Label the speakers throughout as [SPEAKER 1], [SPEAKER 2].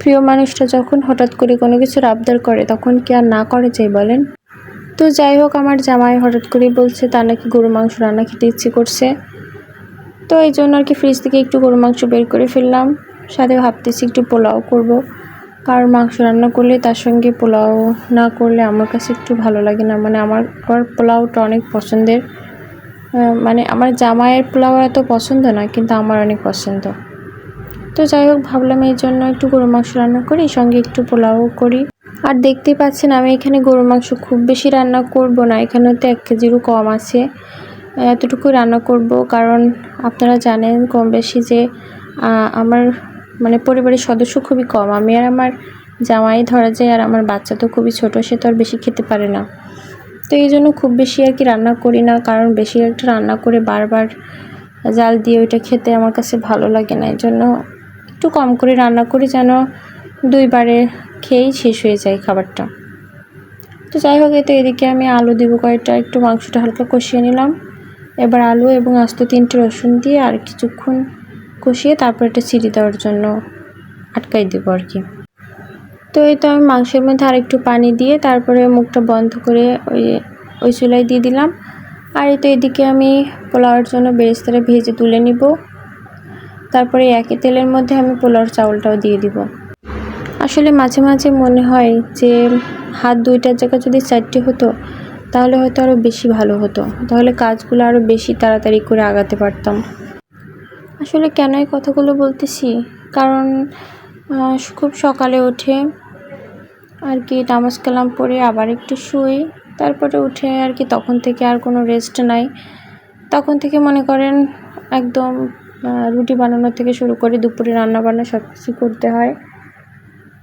[SPEAKER 1] প্রিয় মানুষটা যখন হঠাৎ করে কোনো কিছুর আবদার করে তখন কি আর না করে যায় বলেন। তো যাই হোক, আমার জামাই হঠাৎ করেই বলছে তার নাকি গরুর মাংস রান্না খেতে ইচ্ছে করছে। তো এই জন্য আর কি ফ্রিজ থেকে একটু গরুর মাংস বের করে ফেললাম। সাথে ভাবতেছি একটু পোলাও করব, কারণ মাংস রান্না করলে তার সঙ্গে পোলাও না করলে আমার কাছে একটু ভালো লাগে না। মানে আমার পোলাওটা অনেক পছন্দের। মানে আমার জামাইয়ের পোলাও এত পছন্দ না, কিন্তু আমার অনেক পছন্দ। তো যাই হোক, ভাবলাম এই জন্য একটু গরুর মাংস রান্না করি, সঙ্গে একটু পোলাও করি। আর দেখতেই পাচ্ছেন আমি এখানে গরুর মাংস খুব বেশি রান্না করব না, এখানে তো 1 কেজিরও কম আছে। এতটুকু রান্না করব, কারণ আপনারা জানেন কম বেশি যে আমার মানে পরিবারের সদস্য খুবই কম। আমি আর আমার জামাই ধরা যায়, আর আমার বাচ্চা তো খুবই ছোট, সে তো আর বেশি খেতে পারে না। তো এই জন্য খুব বেশি আর কি রান্না করি না, কারণ বেশি একটা রান্না করে বারবার জাল দিয়ে ওইটা খেতে আমার কাছে ভালো লাগে না। এই জন্য একটু কম করে রান্না করি, যেন 2 বারে খেয়েই শেষ হয়ে যায় খাবারটা। তো যাই হোক, তো এদিকে আমি আলু দিব কয়েকটা, একটু মাংসটা হালকা কষিয়ে নিলাম। এবার আলু এবং আস্ত 3টে রসুন দিয়ে আর কিছুক্ষণ কষিয়ে তারপর এটা চিড়ি দেওয়ার জন্য আটকাই দেবো আর কি। তো এই তো আমি মাংসের মধ্যে আর একটু পানি দিয়ে তারপরে মুখটা বন্ধ করে ওই চুলায় দিয়ে দিলাম। আর এই তো এদিকে আমি পোলাওয়ের জন্য বেরেস্তাটা ভেজে তুলে নিব। তারপরে একই তেলের মধ্যে আমি পোলাওর চাউলটাও দিয়ে দিব। আসলে মাঝে মাঝে মনে হয় যে হাত 2টার জায়গায় যদি 4টে হতো তাহলে হয়তো আরও বেশি ভালো হতো, তাহলে কাজগুলো আরও বেশি তাড়াতাড়ি করে আগাতে পারতাম। আসলে কেন এই কথাগুলো বলতেছি, কারণ খুব সকালে উঠে আর কি নামাজ কালাম পড়ে আবার একটু শুই, তারপরে উঠে আর কি তখন থেকে আর কোনো রেস্ট নাই। তখন থেকে মনে করেন একদম রুটি বানানো থেকে শুরু করে দুপুরে রান্না বান্না সব কিছু করতে হয়।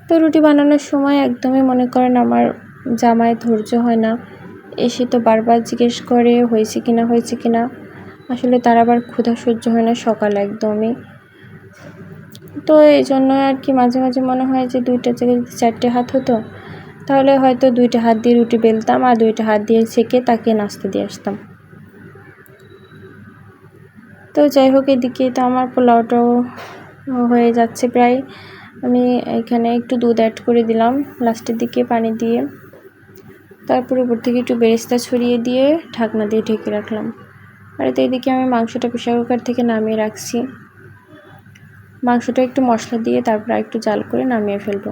[SPEAKER 1] তো রুটি বানানোর সময় একদমই মনে করেন আমার জামাই ধৈর্য হয় না, এসে তো বারবার জিজ্ঞেস করে হয়েছে কিনা। আসলে তার আবার ক্ষুধা সহ্য হয় না সকালে একদমই। তো এই জন্য আর কি মাঝে মাঝে মনে হয় যে 2টার জায়গায় যদি 4টে হাত হতো তাহলে হয়তো 2টে হাত দিয়ে রুটি বেলতাম আর 2টে হাত দিয়ে ছেঁকে তাকে নাস্তা দিয়ে আসতাম। তো যাই হোক, এদিকে তো আমার পোলাওটাও হয়ে যাচ্ছে প্রায়। আমি এখানে একটু দুধ অ্যাড করে দিলাম লাস্টের দিকে পানি দিয়ে, তারপরে উপর থেকে একটু বেরেস্তা ছড়িয়ে দিয়ে ঢাকনা দিয়ে ঢেকে রাখলাম। আর তো এদিকে আমি মাংসটা প্রেসার কুকার থেকে নামিয়ে রাখছি। মাংসটা একটু মশলা দিয়ে তারপর একটু জাল করে নামিয়ে ফেলবো।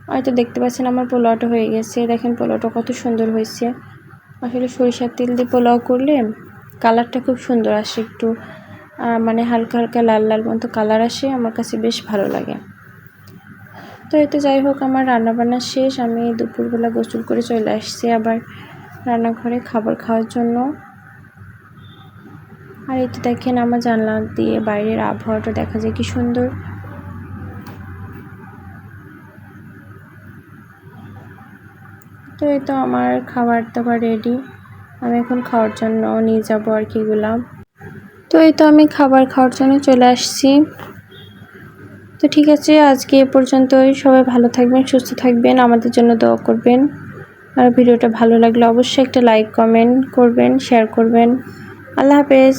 [SPEAKER 1] হয়তো দেখতে পাচ্ছেন আমার পোলাওটা হয়ে গেছে। দেখেন পোলাওটা কত সুন্দর হয়েছে। আসলে সরিষার তেল দিয়ে পোলাও করলে কালারটা খুব সুন্দর আসে, একটু মানে হালকা হালকা লাল লাল মতো কালার আসে, আমার কাছে বেশ ভালো লাগে। তো এতে যাই হোক, আমার রান্নাবান্না শেষ। আমি দুপুরবেলা গোসল করে চলে আসছি আবার রান্নাঘরে খাবার খাওয়ার জন্য। আর এই তো দেখেন আমার জানলা দিয়ে বাইরের আবহাওয়াটা দেখা যায় কি সুন্দর। তো এই তো আমার খাবার দাবার রেডি, আমি এখন খাওয়ার জন্য নিয়ে যাব আর কি এগুলা। তো এই তো আমি খাবার খাওয়ার জন্য চলে আসছি। তো ঠিক আছে, আজকে এ পর্যন্তই। সবাই ভালো থাকবেন, সুস্থ থাকবেন, আমাদের জন্য দোয়া করবেন। আর ভিডিওটা ভালো লাগলে অবশ্যই একটা লাইক কমেন্ট করবেন, শেয়ার করবেন। আল্লাহ হাফেজ।